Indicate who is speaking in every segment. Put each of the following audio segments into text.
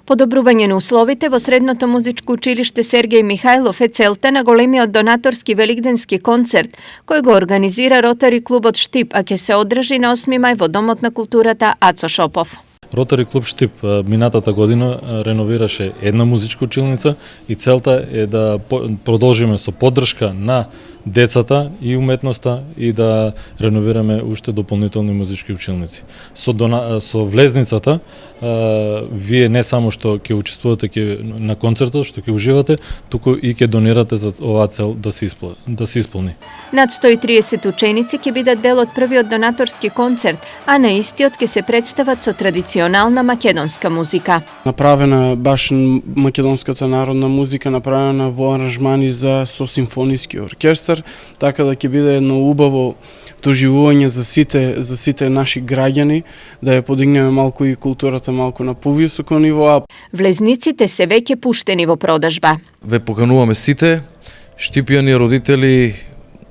Speaker 1: Подобрување на условите во Средното музичко училиште Сергеј Михајлов е целта на големиот донаторски велигденски концерт, кој го организира Ротари клубот Штип, а ќе се одржи на 8 мај во Домот на културата Ацо Шопов.
Speaker 2: Ротари клуб Штип минатата година реновираше една музичка училница и целта е да продолжиме со поддршка на децата и уметноста и да реновираме уште дополнителни музички училници. Со влезницата вие не само што ќе учествувате на концертот, што ќе уживате, туку и ќе донирате за оваа цел да се исполни.
Speaker 1: Над 130 ученици ќе бидат дел од првиот донаторски концерт, а на истиот ќе се представат со традиционална македонска музика.
Speaker 3: Направена баш македонската народна музика, направена во аранжмани со симфониски оркестар, така да ќе биде едно убаво доживување за сите наши граѓани, да ја подигнеме малку и културата малку на повисоко ниво.
Speaker 1: Влезниците се веќе пуштени во продажба.
Speaker 4: Ве покануваме сите штипјани, родители,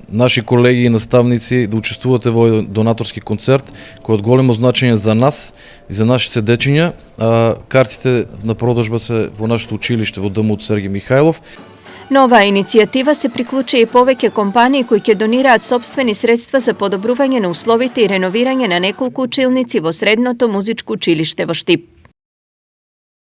Speaker 4: наши колеги и наставници да учествувате во донаторски концерт кој од големо значење за нас и за нашите дечиња. Картите на продажба се во нашето училиште во домот Сергеј Михајлов.
Speaker 1: На оваа иницијатива се приклучи и повеќе компании кои ќе донираат сопствени средства за подобрување на условите и реновирање на неколку училници во Средното музичко училиште во Штип.